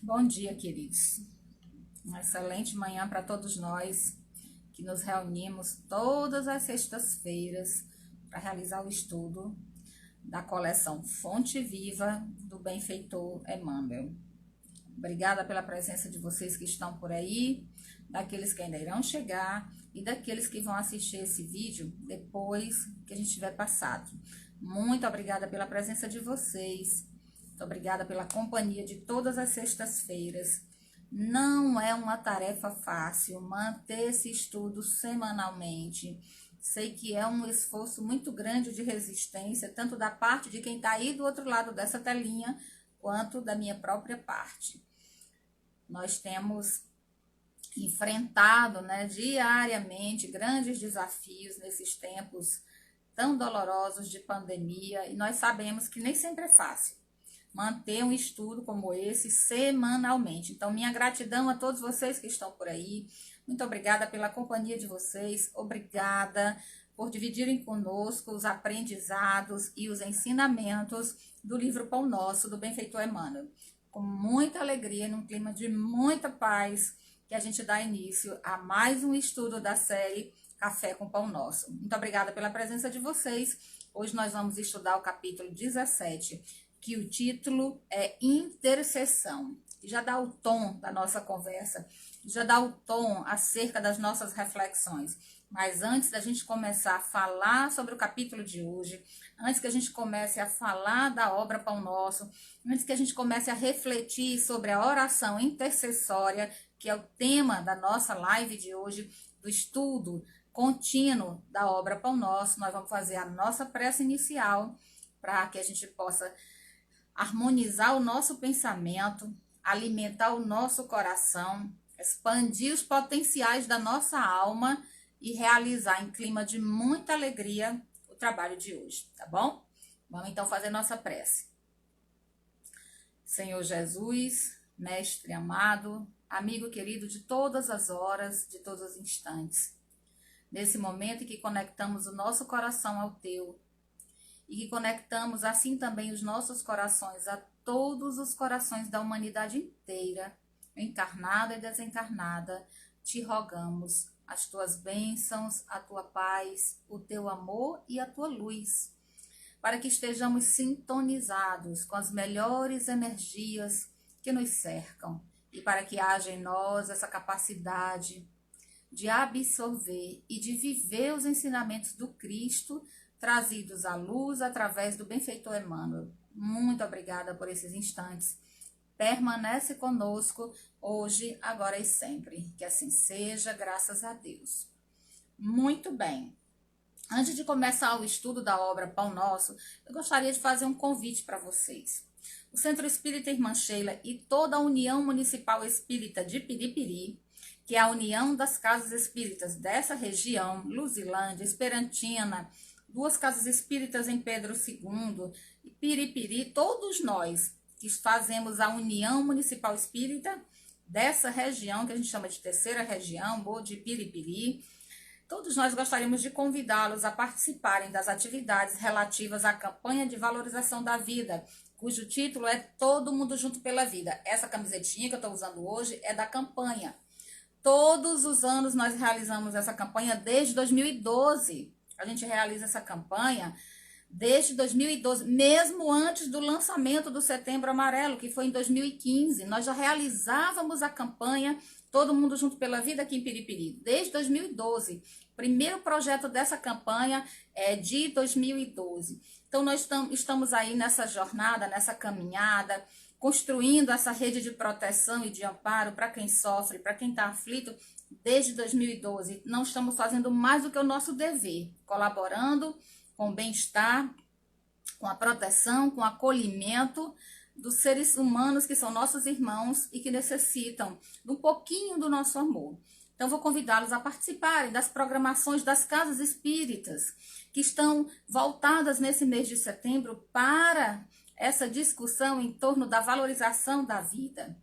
Bom dia, queridos. Uma excelente manhã para todos nós que nos reunimos todas as sextas-feiras para realizar o estudo da coleção Fonte Viva do Benfeitor Emmanuel. Obrigada pela presença de vocês que estão por aí, daqueles que ainda irão chegar e daqueles que vão assistir esse vídeo depois que a gente tiver passado. Muito obrigada pela presença de vocês. Muito obrigada pela companhia de todas as sextas-feiras. Não é uma tarefa fácil manter esse estudo semanalmente. Sei que é um esforço muito grande de resistência, tanto da parte de quem está aí do outro lado dessa telinha, quanto da minha própria parte. Nós temos enfrentado, diariamente grandes desafios nesses tempos tão dolorosos de pandemia, e nós sabemos que nem sempre é fácil manter um estudo como esse semanalmente. Então, minha gratidão a todos vocês que estão por aí. Muito obrigada pela companhia de vocês. Obrigada por dividirem conosco os aprendizados e os ensinamentos do livro Pão Nosso, do Benfeitor Emmanuel. Com muita alegria, num clima de muita paz, que a gente dá início a mais um estudo da série Café com Pão Nosso. Muito obrigada pela presença de vocês. Hoje nós vamos estudar o capítulo 17, que o título é Intercessão. Já dá o tom da nossa conversa, já dá o tom acerca das nossas reflexões. Mas antes da gente começar a falar sobre o capítulo de hoje, antes que a gente comece a falar da obra Pão Nosso, antes que a gente comece a refletir sobre a oração intercessória, que é o tema da nossa live de hoje, do estudo contínuo da obra Pão Nosso, nós vamos fazer a nossa prece inicial para que a gente possa harmonizar o nosso pensamento, alimentar o nosso coração, expandir os potenciais da nossa alma e realizar em clima de muita alegria o trabalho de hoje, tá bom? Vamos então fazer nossa prece. Senhor Jesus, mestre amado, amigo querido de todas as horas, de todos os instantes, nesse momento em que conectamos o nosso coração ao teu, e que conectamos assim também os nossos corações a todos os corações da humanidade inteira, encarnada e desencarnada, te rogamos as tuas bênçãos, a tua paz, o teu amor e a tua luz, para que estejamos sintonizados com as melhores energias que nos cercam e para que haja em nós essa capacidade de absorver e de viver os ensinamentos do Cristo trazidos à luz através do Benfeitor Emmanuel. Muito obrigada por esses instantes. Permanece conosco hoje, agora e sempre. Que assim seja, graças a Deus. Muito bem. Antes de começar o estudo da obra Pão Nosso, eu gostaria de fazer um convite para vocês. O Centro Espírita Irmã Sheila e toda a União Municipal Espírita de Piripiri, que é a união das casas espíritas dessa região, Luzilândia, Esperantina, duas casas espíritas em Pedro II, e Piripiri, todos nós que fazemos a União Municipal Espírita dessa região, que a gente chama de terceira região, ou de Piripiri, todos nós gostaríamos de convidá-los a participarem das atividades relativas à campanha de valorização da vida, cujo título é Todo Mundo Junto pela Vida. Essa camisetinha que eu estou usando hoje é da campanha. Todos os anos nós realizamos essa campanha desde 2012. A gente realiza essa campanha desde 2012, mesmo antes do lançamento do Setembro Amarelo, que foi em 2015. Nós já realizávamos a campanha Todo Mundo Junto pela Vida aqui em Piripiri, desde 2012. O primeiro projeto dessa campanha é de 2012. Então, nós estamos aí nessa jornada, nessa caminhada, construindo essa rede de proteção e de amparo para quem sofre, para quem está aflito, desde 2012. Não estamos fazendo mais do que o nosso dever, colaborando com o bem-estar, com a proteção, com o acolhimento dos seres humanos que são nossos irmãos e que necessitam de um pouquinho do nosso amor. Então, vou convidá-los a participarem das programações das casas espíritas, que estão voltadas nesse mês de setembro para essa discussão em torno da valorização da vida.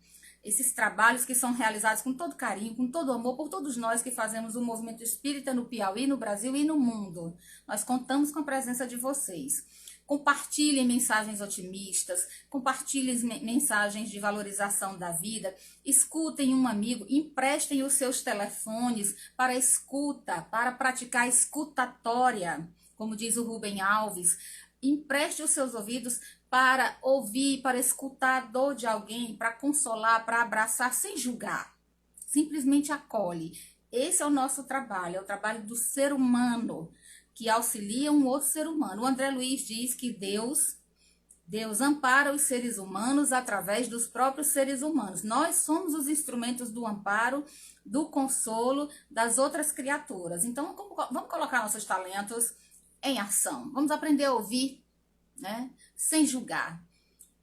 Esses trabalhos que são realizados com todo carinho, com todo amor, por todos nós que fazemos o movimento espírita no Piauí, no Brasil e no mundo. Nós contamos com a presença de vocês. compartilhem mensagens otimistas, compartilhem mensagens de valorização da vida, escutem um amigo, emprestem os seus telefones para escuta, para praticar escutatória, como diz o Rubem Alves. Empreste os seus ouvidos para ouvir, para escutar a dor de alguém, para consolar, para abraçar, sem julgar. Simplesmente acolhe. Esse é o nosso trabalho, é o trabalho do ser humano, que auxilia um outro ser humano. O André Luiz diz que Deus ampara os seres humanos através dos próprios seres humanos. Nós somos os instrumentos do amparo, do consolo das outras criaturas. Então, vamos colocar nossos talentos em ação. Vamos aprender a ouvir, né? Sem julgar.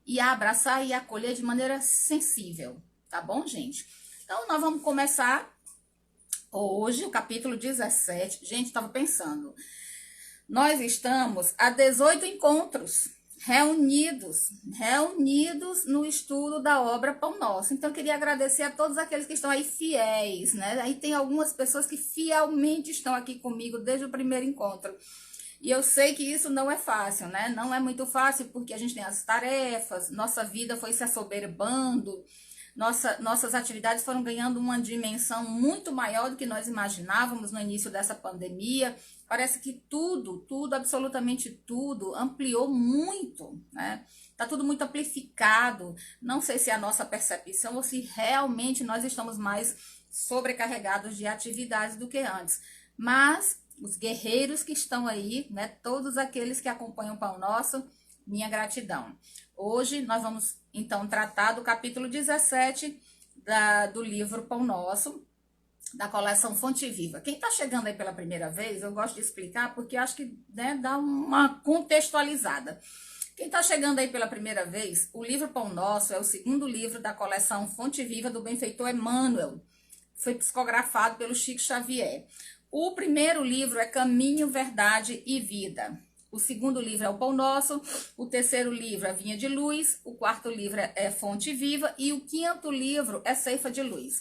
E a abraçar e acolher de maneira sensível. Tá bom, gente? Então, nós vamos começar hoje o capítulo 17. Gente, estava pensando. Nós estamos a 18 encontros reunidos no estudo da obra Pão Nosso. Então, eu queria agradecer a todos aqueles que estão aí fiéis, né? Aí tem algumas pessoas que fielmente estão aqui comigo desde o primeiro encontro. E eu sei que isso não é fácil, né? Não é muito fácil porque a gente tem as tarefas, nossa vida foi se assoberbando, nossas atividades foram ganhando uma dimensão muito maior do que nós imaginávamos no início dessa pandemia. Parece que tudo, absolutamente tudo, ampliou muito, né? Tá tudo muito amplificado. Não sei se é a nossa percepção ou se realmente nós estamos mais sobrecarregados de atividades do que antes. Mas os guerreiros que estão aí, né? Todos aqueles que acompanham o Pão Nosso, minha gratidão. Hoje nós vamos, então, tratar do capítulo 17 do livro Pão Nosso, da coleção Fonte Viva. Quem está chegando aí pela primeira vez, eu gosto de explicar, porque acho que, né, dá uma contextualizada. Quem está chegando aí pela primeira vez, o livro Pão Nosso é o segundo livro da coleção Fonte Viva do benfeitor Emmanuel. Foi psicografado pelo Chico Xavier. O primeiro livro é Caminho, Verdade e Vida. O segundo livro é o Pão Nosso, o terceiro livro é Vinha de Luz, o quarto livro é Fonte Viva e o quinto livro é Ceifa de Luz.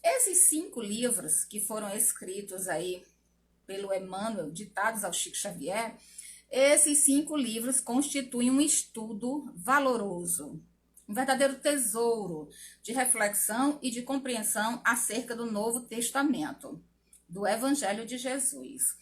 Esses 5 livros que foram escritos aí pelo Emmanuel, ditados ao Chico Xavier, esses 5 livros constituem um estudo valoroso, um verdadeiro tesouro de reflexão e de compreensão acerca do Novo Testamento, do Evangelho de Jesus.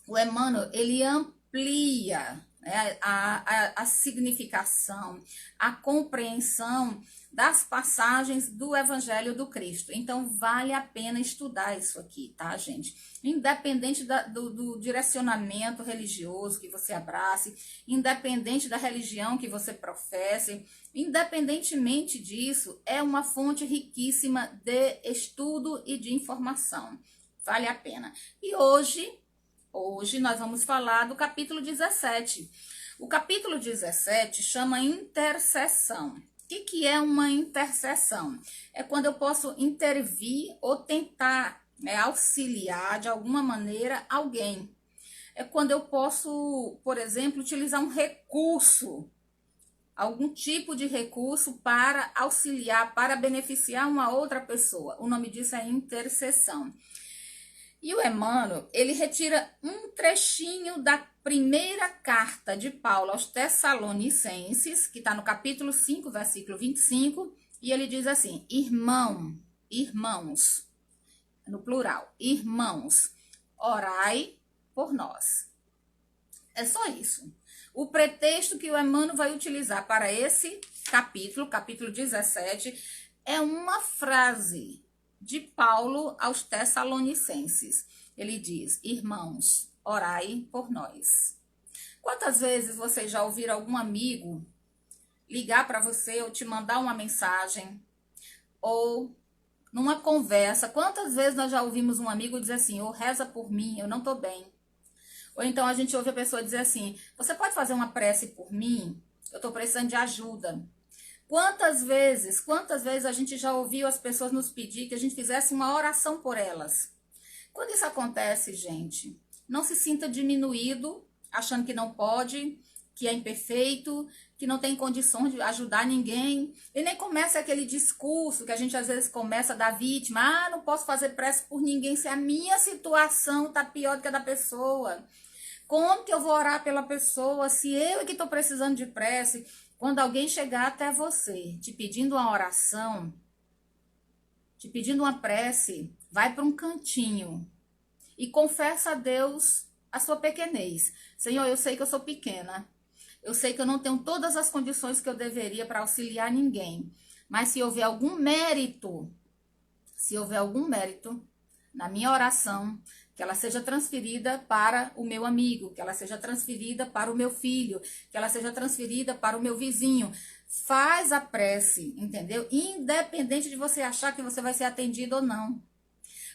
O Emmanuel, ele amplia, né, a significação, a compreensão das passagens do Evangelho do Cristo. Então, vale a pena estudar isso aqui, tá, gente? Independente do direcionamento religioso que você abrace, independente da religião que você professe, independentemente disso, é uma fonte riquíssima de estudo e de informação. Vale a pena. E hoje nós vamos falar do capítulo 17. O capítulo 17 chama intercessão. O que é uma intercessão? É quando eu posso intervir ou tentar, né, auxiliar de alguma maneira alguém. É quando eu posso, por exemplo, utilizar um recurso, algum tipo de recurso para auxiliar, para beneficiar uma outra pessoa. O nome disso é intercessão. E o Emmanuel, ele retira um trechinho da primeira carta de Paulo aos Tessalonicenses, que está no capítulo 5, versículo 25, e ele diz assim: irmãos, no plural, irmãos, orai por nós. É só isso. O pretexto que o Emmanuel vai utilizar para esse capítulo 17, é uma frase de Paulo aos Tessalonicenses. Ele diz: irmãos, orai por nós. Quantas vezes vocês já ouviram algum amigo ligar para você ou te mandar uma mensagem ou numa conversa? Quantas vezes nós já ouvimos um amigo dizer assim: "Ô, reza por mim, eu não tô bem"? Ou então a gente ouve a pessoa dizer assim: "Você pode fazer uma prece por mim? Eu tô precisando de ajuda". Quantas vezes a gente já ouviu as pessoas nos pedir que a gente fizesse uma oração por elas? Quando isso acontece, gente, não se sinta diminuído, achando que não pode, que é imperfeito, que não tem condições de ajudar ninguém. E nem comece aquele discurso que a gente às vezes começa da vítima: "Ah, não posso fazer prece por ninguém se a minha situação tá pior do que a da pessoa". Como que eu vou orar pela pessoa se eu é que estou precisando de prece? Quando alguém chegar até você te pedindo uma oração, te pedindo uma prece, vai para um cantinho e confessa a Deus a sua pequenez. Senhor, eu sei que eu sou pequena. Eu sei que eu não tenho todas as condições que eu deveria para auxiliar ninguém. Mas se houver algum mérito, na minha oração, que ela seja transferida para o meu amigo, que ela seja transferida para o meu filho, que ela seja transferida para o meu vizinho. Faz a prece, entendeu? Independente de você achar que você vai ser atendido ou não.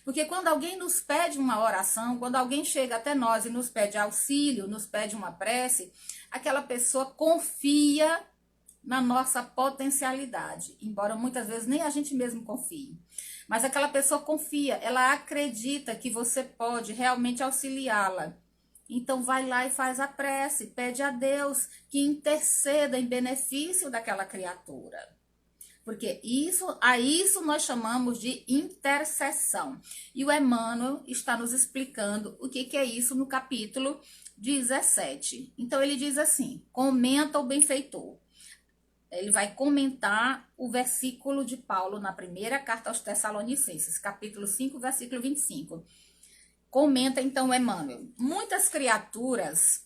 Porque quando alguém nos pede uma oração, quando alguém chega até nós e nos pede auxílio, nos pede uma prece, aquela pessoa confia na nossa potencialidade, embora muitas vezes nem a gente mesmo confie. Mas aquela pessoa confia, ela acredita que você pode realmente auxiliá-la. Então vai lá e faz a prece, pede a Deus que interceda em benefício daquela criatura. Porque a isso nós chamamos de intercessão. E o Emmanuel está nos explicando o que é isso no capítulo 17. Então ele diz assim: comenta o benfeitor. Ele vai comentar o versículo de Paulo na primeira carta aos Tessalonicenses, capítulo 5, versículo 25. Comenta então Emmanuel: muitas criaturas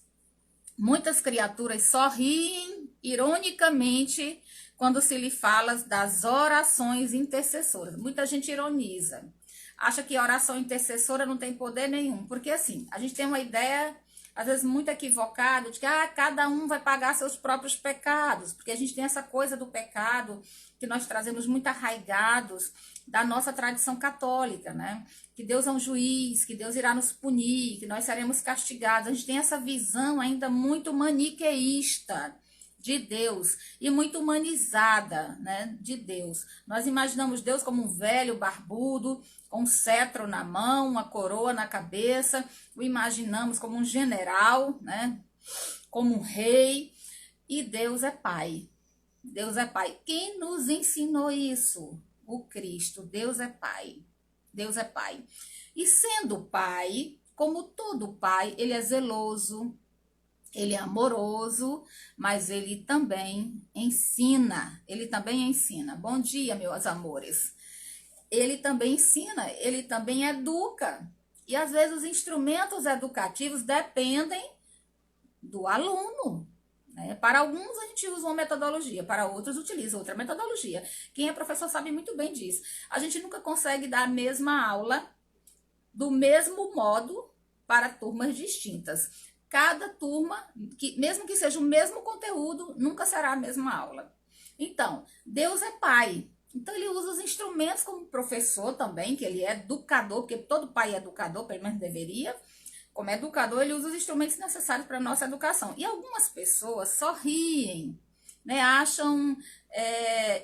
só riem ironicamente quando se lhe fala das orações intercessoras. Muita gente ironiza, acha que a oração intercessora não tem poder nenhum, porque assim, a gente tem uma ideia, às vezes muito equivocada, de que cada um vai pagar seus próprios pecados, porque a gente tem essa coisa do pecado que nós trazemos muito arraigados da nossa tradição católica, né? Que Deus é um juiz, que Deus irá nos punir, que nós seremos castigados. A gente tem essa visão ainda muito maniqueísta de Deus e muito humanizada, né, de Deus. Nós imaginamos Deus como um velho barbudo, com um cetro na mão, uma coroa na cabeça, o imaginamos como um general, né, como um rei, e Deus é Pai. Deus é Pai. Quem nos ensinou isso? O Cristo. Deus é Pai. Deus é Pai. E sendo Pai, como todo Pai, ele é zeloso, ele é amoroso, mas ele também ensina. Ele também ensina. Bom dia, meus amores. Ele também ensina, ele também educa. E às vezes os instrumentos educativos dependem do aluno. Para alguns a gente usa uma metodologia, para outros utiliza outra metodologia. Quem é professor sabe muito bem disso. A gente nunca consegue dar a mesma aula do mesmo modo para turmas distintas. Cada turma, mesmo que seja o mesmo conteúdo, nunca será a mesma aula. Então, Deus é Pai. Então ele usa os instrumentos como professor também, que ele é educador, porque todo pai é educador, pelo menos deveria. Como educador, ele usa os instrumentos necessários para a nossa educação. E algumas pessoas só riem, né? Acham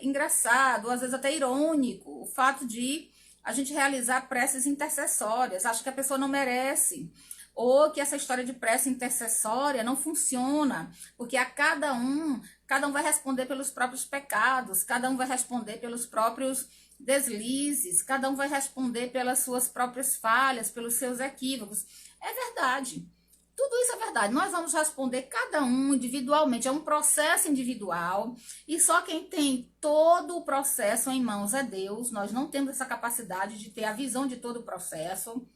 engraçado, às vezes até irônico, o fato de a gente realizar preces intercessórias. Acha que a pessoa não merece. Ou que essa história de prece intercessória não funciona, porque a cada um vai responder pelos próprios pecados, cada um vai responder pelos próprios deslizes, cada um vai responder pelas suas próprias falhas, pelos seus equívocos. É verdade. Tudo isso é verdade. Nós vamos responder cada um individualmente. É um processo individual. E só quem tem todo o processo em mãos é Deus. Nós não temos essa capacidade de ter a visão de todo o processo.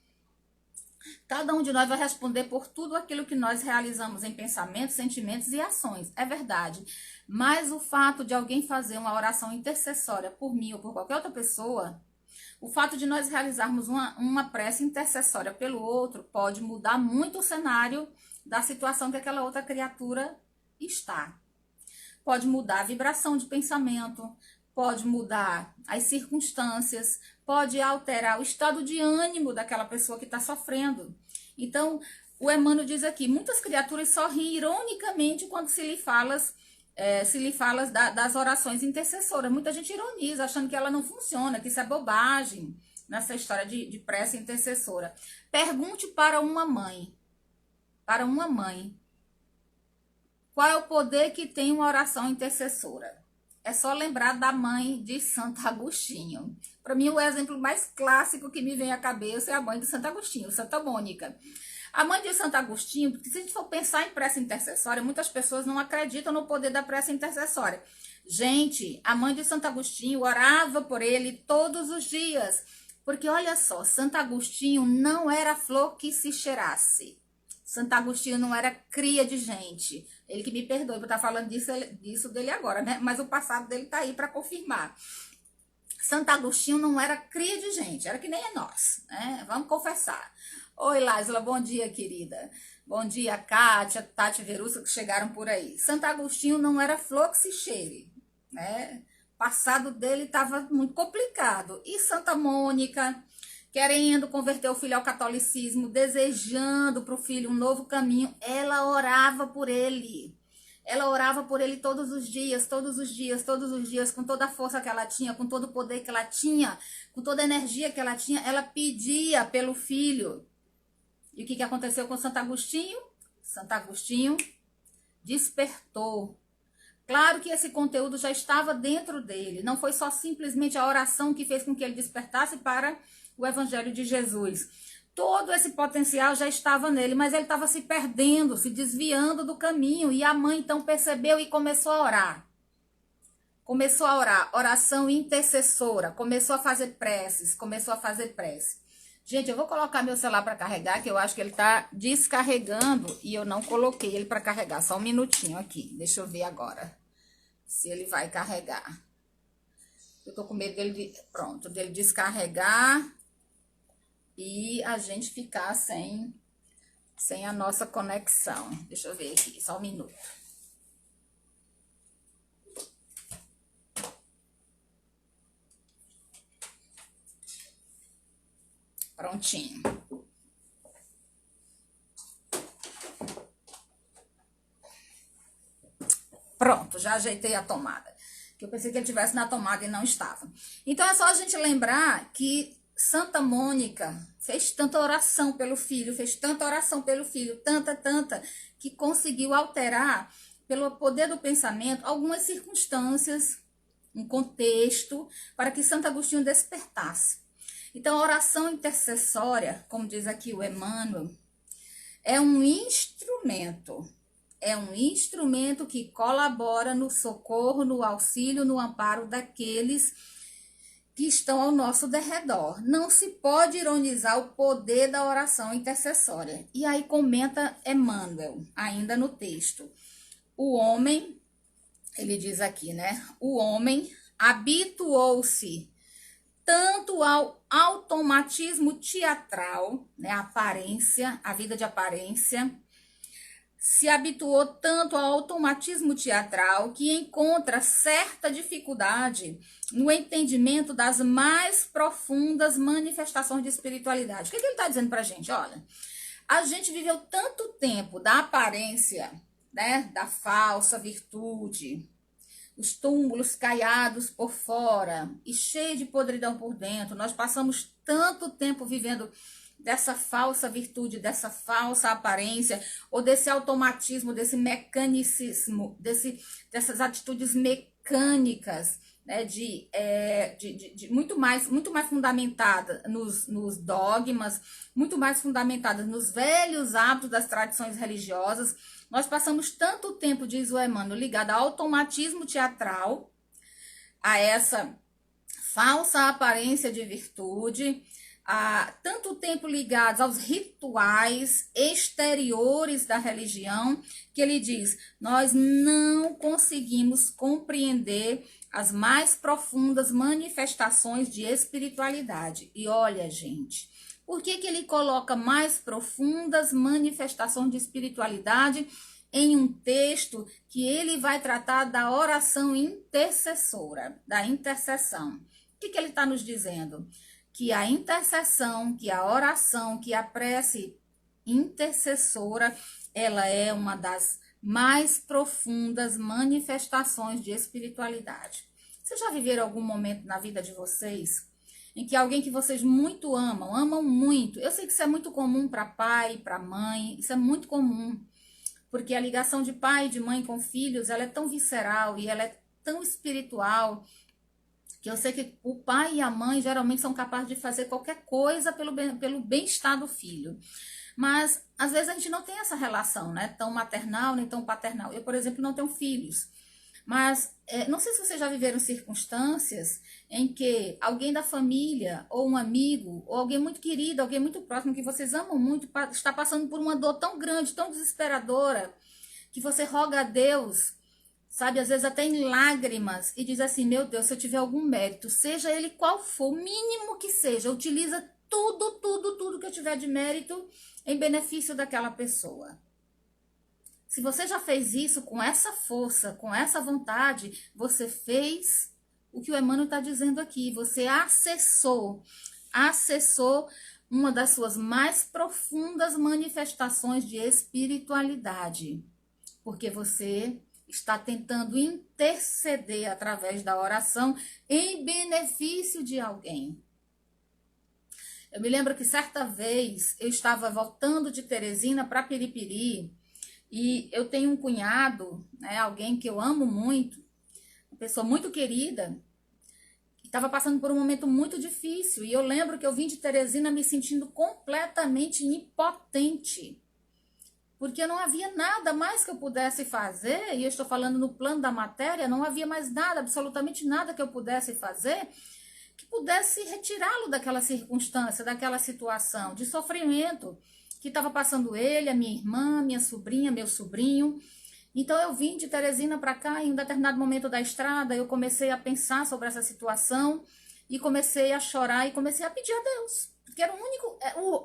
Cada um de nós vai responder por tudo aquilo que nós realizamos em pensamentos, sentimentos e ações. É verdade. Mas o fato de alguém fazer uma oração intercessória por mim ou por qualquer outra pessoa, o fato de nós realizarmos uma prece intercessória pelo outro pode mudar muito o cenário da situação que aquela outra criatura está. Pode mudar a vibração de pensamento, pode mudar as circunstâncias, pode alterar o estado de ânimo daquela pessoa que está sofrendo. Então, o Emmanuel diz aqui, muitas criaturas só riem ironicamente quando se lhe falas das orações intercessoras. Muita gente ironiza, achando que ela não funciona, que isso é bobagem, nessa história de prece intercessora. Pergunte para uma mãe, qual é o poder que tem uma oração intercessora? É só lembrar da mãe de Santo Agostinho. Para mim, o exemplo mais clássico que me vem à cabeça é a mãe de Santo Agostinho, Santa Mônica. A mãe de Santo Agostinho, porque se a gente for pensar em prece intercessória, muitas pessoas não acreditam no poder da prece intercessória. Gente, a mãe de Santo Agostinho orava por ele todos os dias. Porque olha só, Santo Agostinho não era flor que se cheirasse. Santo Agostinho não era cria de gente. Ele que me perdoe por estar falando disso dele agora, né? Mas o passado dele tá aí para confirmar. Santo Agostinho não era cria de gente, era que nem é nós, né? Vamos confessar. Oi, Lázila, bom dia, querida. Bom dia, Kátia, Tati Verussa, que chegaram por aí. Santo Agostinho não era flor que se cheire, né? O passado dele estava muito complicado. E Santa Mônica, querendo converter o filho ao catolicismo, desejando para o filho um novo caminho, ela orava por ele. Ela orava por ele todos os dias, todos os dias, todos os dias, com toda a força que ela tinha, com todo o poder que ela tinha, com toda a energia que ela tinha, ela pedia pelo filho. E o que aconteceu com Santo Agostinho? Santo Agostinho despertou. Claro que esse conteúdo já estava dentro dele, não foi só simplesmente a oração que fez com que ele despertasse para o Evangelho de Jesus. Todo esse potencial já estava nele, mas ele estava se perdendo, se desviando do caminho. E a mãe então percebeu e começou a orar. Começou a orar, oração intercessora, começou a fazer preces, começou a fazer prece. Gente, eu vou colocar meu celular para carregar, que eu acho que ele está descarregando e eu não coloquei ele para carregar. Só um minutinho aqui, deixa eu ver agora se ele vai carregar. Eu tô com medo dele, pronto, dele descarregar e a gente ficar sem a nossa conexão. Deixa eu ver aqui, só um minuto. Prontinho. Pronto, já ajeitei a tomada. Que eu pensei que ele estivesse na tomada e não estava. Então é só a gente lembrar que Santa Mônica fez tanta oração pelo filho, tanta, que conseguiu alterar, pelo poder do pensamento, algumas circunstâncias, um contexto, para que Santo Agostinho despertasse. Então, a oração intercessória, como diz aqui o Emmanuel, é um instrumento. É um instrumento que colabora no socorro, no auxílio, no amparo daqueles que estão ao nosso derredor. Não se pode ironizar o poder da oração intercessória. E aí comenta Emmanuel, ainda no texto. O homem, ele diz aqui, né? O homem habituou-se tanto ao automatismo teatral, né? A aparência, a vida de aparência, se habituou tanto ao automatismo teatral que encontra certa dificuldade no entendimento das mais profundas manifestações de espiritualidade. O que ele está dizendo para a gente? Olha, a gente viveu tanto tempo da aparência, né, da falsa virtude, os túmulos caiados por fora e cheio de podridão por dentro. Nós passamos tanto tempo vivendo dessa falsa virtude, dessa falsa aparência, ou desse automatismo, desse mecanicismo, dessas atitudes mecânicas, né, de muito mais fundamentada nos dogmas, muito mais fundamentada nos velhos hábitos das tradições religiosas. Nós passamos tanto tempo, diz o Emmanuel, ligado ao automatismo teatral, a essa falsa aparência de virtude, há tanto tempo ligados aos rituais exteriores da religião, que ele diz, nós não conseguimos compreender as mais profundas manifestações de espiritualidade. E olha, gente, por que ele coloca mais profundas manifestações de espiritualidade em um texto que ele vai tratar da oração intercessora, da intercessão? O que ele está nos dizendo? Que a intercessão, que a oração, que a prece intercessora, ela é uma das mais profundas manifestações de espiritualidade. Vocês já viveram algum momento na vida de vocês em que alguém que vocês muito amam muito? Eu sei que isso é muito comum para pai, para mãe, isso é muito comum, porque a ligação de pai e de mãe com filhos, ela é tão visceral e ela é tão espiritual, que eu sei que o pai e a mãe geralmente são capazes de fazer qualquer coisa pelo bem-estar do filho. Mas, às vezes, a gente não tem essa relação, né? Tão maternal, nem tão paternal. Eu, por exemplo, não tenho filhos. Mas, não sei se vocês já viveram circunstâncias em que alguém da família, ou um amigo, ou alguém muito querido, alguém muito próximo, que vocês amam muito, está passando por uma dor tão grande, tão desesperadora, que você roga a Deus, sabe, às vezes até em lágrimas, e diz assim: meu Deus, se eu tiver algum mérito, seja ele qual for, o mínimo que seja, utiliza tudo que eu tiver de mérito em benefício daquela pessoa. Se você já fez isso com essa força, com essa vontade, você fez o que o Emmanuel está dizendo aqui. Você acessou uma das suas mais profundas manifestações de espiritualidade. Porque você está tentando interceder através da oração em benefício de alguém. Eu me lembro que certa vez eu estava voltando de Teresina para Piripiri e eu tenho um cunhado, né, alguém que eu amo muito, uma pessoa muito querida, que estava passando por um momento muito difícil. E eu lembro que eu vim de Teresina me sentindo completamente impotente, porque não havia nada mais que eu pudesse fazer, e eu estou falando no plano da matéria, não havia mais nada, absolutamente nada que eu pudesse fazer que pudesse retirá-lo daquela circunstância, daquela situação de sofrimento que estava passando ele, a minha irmã, minha sobrinha, meu sobrinho. Então eu vim de Teresina para cá, e em um determinado momento da estrada eu comecei a pensar sobre essa situação e comecei a chorar e comecei a pedir a Deus, porque era o único,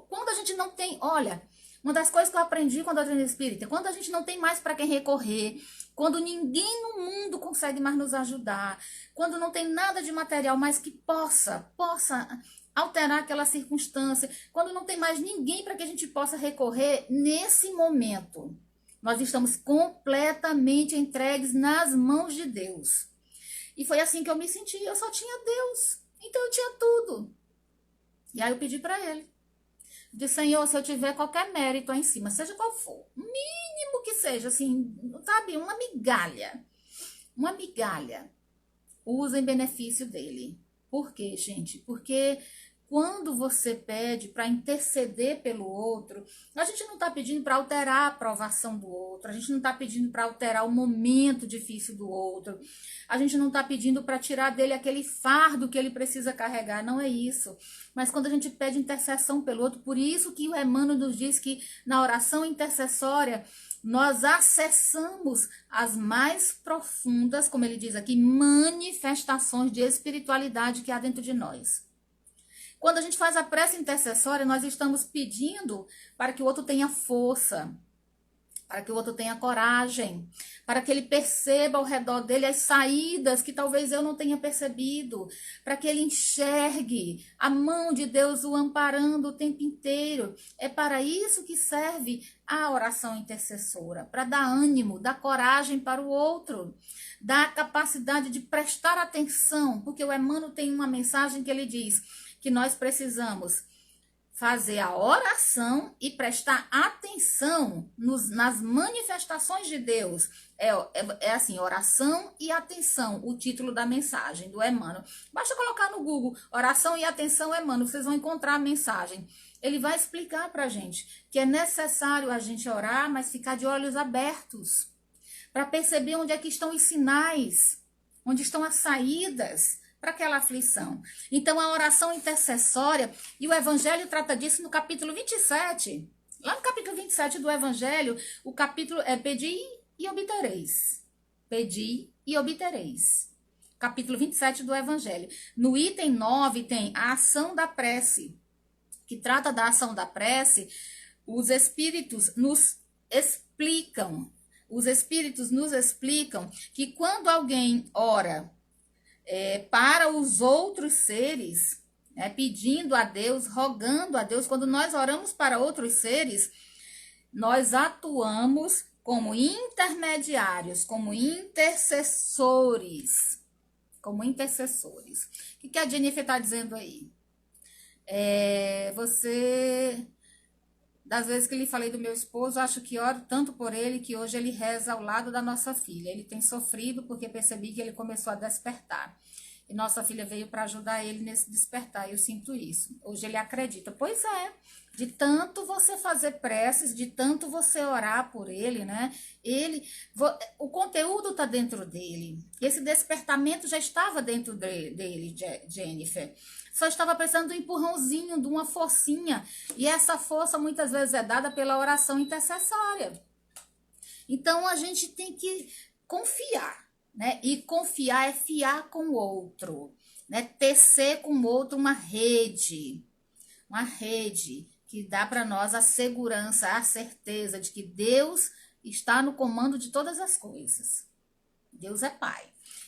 quando a gente não tem, olha, uma das coisas que eu aprendi quando eu treino espírita, quando a gente não tem mais para quem recorrer, quando ninguém no mundo consegue mais nos ajudar, quando não tem nada de material mais que possa alterar aquela circunstância, quando não tem mais ninguém para que a gente possa recorrer, nesse momento, nós estamos completamente entregues nas mãos de Deus. E foi assim que eu me senti, eu só tinha Deus, então eu tinha tudo. E aí eu pedi para ele. Disse: Senhor, se eu tiver qualquer mérito aí em cima, seja qual for, mínimo que seja, assim, sabe, uma migalha, usa em benefício dele. Por quê, gente? Porque quando você pede para interceder pelo outro, a gente não está pedindo para alterar a aprovação do outro, a gente não está pedindo para alterar o momento difícil do outro, a gente não está pedindo para tirar dele aquele fardo que ele precisa carregar, não é isso. Mas quando a gente pede intercessão pelo outro, por isso que o Emmanuel nos diz que na oração intercessória nós acessamos as mais profundas, como ele diz aqui, manifestações de espiritualidade que há dentro de nós. Quando a gente faz a prece intercessória, nós estamos pedindo para que o outro tenha força, para que o outro tenha coragem, para que ele perceba ao redor dele as saídas que talvez eu não tenha percebido, para que ele enxergue a mão de Deus o amparando o tempo inteiro. É para isso que serve a oração intercessora, para dar ânimo, dar coragem para o outro, dar a capacidade de prestar atenção, porque o Emmanuel tem uma mensagem que ele diz que nós precisamos fazer a oração e prestar atenção nas manifestações de Deus. É assim, oração e atenção, o título da mensagem do Emmanuel. Basta colocar no Google, oração e atenção Emmanuel, vocês vão encontrar a mensagem. Ele vai explicar pra gente que é necessário a gente orar, mas ficar de olhos abertos, para perceber onde é que estão os sinais, onde estão as saídas para aquela aflição. Então, a oração intercessória, e o Evangelho trata disso no capítulo 27. Lá no capítulo 27 do Evangelho, o capítulo é Pedi e obtereis. Pedi e obtereis. Capítulo 27 do Evangelho. No item 9 tem a ação da prece, que trata da ação da prece. Os espíritos nos explicam, que quando alguém ora para os outros seres, né, pedindo a Deus, rogando a Deus, quando nós oramos para outros seres, nós atuamos como intermediários, como intercessores. O que a Jennifer está dizendo aí? Das vezes que lhe falei do meu esposo, acho que oro tanto por ele que hoje ele reza ao lado da nossa filha. Ele tem sofrido porque percebi que ele começou a despertar. E nossa filha veio para ajudar ele nesse despertar. Eu sinto isso. Hoje ele acredita. Pois é, de tanto você fazer preces, de tanto você orar por ele, né? O conteúdo está dentro dele. Esse despertamento já estava dentro dele, Jennifer. Só estava precisando de um empurrãozinho, de uma forcinha. E essa força muitas vezes é dada pela oração intercessória. Então a gente tem que confiar, né? E confiar é fiar com o outro, né? Tecer com o outro uma rede que dá para nós a segurança, a certeza de que Deus está no comando de todas as coisas. Deus é Pai.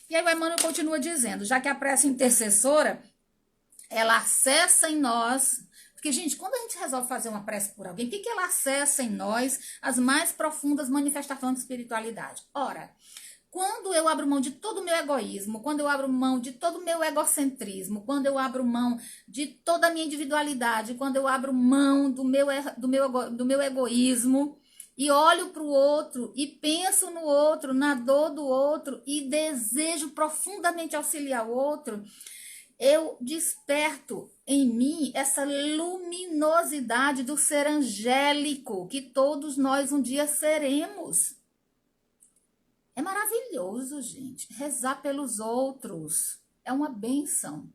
E aí o Emmanuel continua dizendo, já que a prece intercessora, ela acessa em nós. Porque, gente, quando a gente resolve fazer uma prece por alguém, o que ela acessa em nós? As mais profundas manifestações de espiritualidade. Ora, quando eu abro mão de todo o meu egoísmo, quando eu abro mão de todo o meu egocentrismo, quando eu abro mão de toda a minha individualidade, quando eu abro mão do meu egoísmo e olho para o outro e penso no outro, na dor do outro e desejo profundamente auxiliar o outro, eu desperto em mim essa luminosidade do ser angélico que todos nós um dia seremos. É maravilhoso, gente. Rezar pelos outros é uma bênção.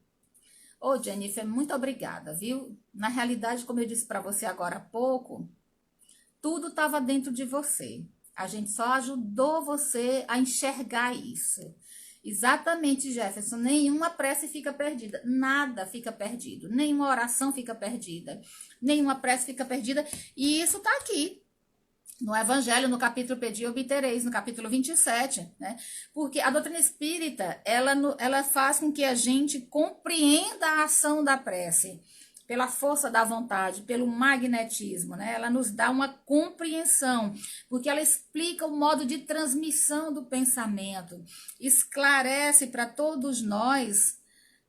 Ô, Jennifer, muito obrigada, viu? Na realidade, como eu disse para você agora há pouco, tudo estava dentro de você. A gente só ajudou você a enxergar isso. Exatamente, Jefferson. Nenhuma prece fica perdida. Nada fica perdido. Nenhuma oração fica perdida. Nenhuma prece fica perdida. E isso está aqui. No Evangelho, no capítulo Pedi e Obtereis, no capítulo 27, né? Porque a doutrina espírita, ela faz com que a gente compreenda a ação da prece, pela força da vontade, pelo magnetismo, né? Ela nos dá uma compreensão, porque ela explica o modo de transmissão do pensamento, esclarece para todos nós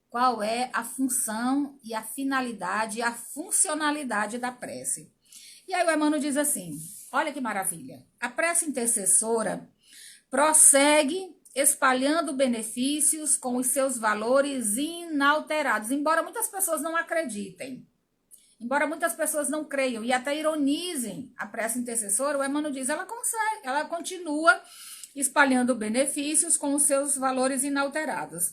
qual é a função e a finalidade e a funcionalidade da prece. E aí o Emmanuel diz assim, olha que maravilha, a prece intercessora prossegue espalhando benefícios com os seus valores inalterados, embora muitas pessoas não acreditem, embora muitas pessoas não creiam e até ironizem a prece intercessora, o Emmanuel diz, ela continua espalhando benefícios com os seus valores inalterados.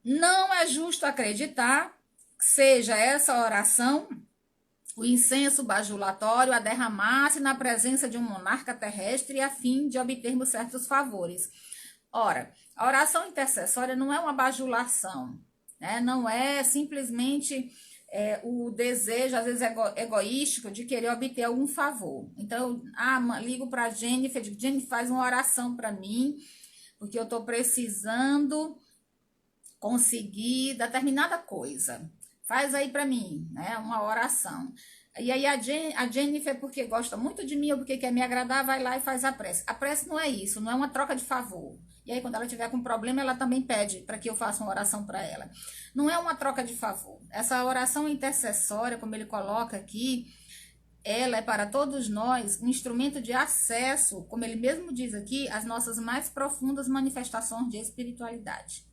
Não é justo acreditar que seja essa oração o incenso bajulatório a derramar-se na presença de um monarca terrestre a fim de obtermos certos favores. Ora, a oração intercessória não é uma bajulação, né? Não é simplesmente o desejo, às vezes egoístico, de querer obter algum favor. Então, ligo para a Jennifer, digo, Jennifer, faz uma oração para mim, porque eu estou precisando conseguir determinada coisa. Faz aí para mim, né, uma oração. E aí a Jennifer, porque gosta muito de mim ou porque quer me agradar, vai lá e faz a prece. A prece não é isso, não é uma troca de favor. E aí quando ela tiver com problema, ela também pede para que eu faça uma oração para ela. Não é uma troca de favor. Essa oração intercessória, como ele coloca aqui, ela é para todos nós um instrumento de acesso, como ele mesmo diz aqui, às nossas mais profundas manifestações de espiritualidade.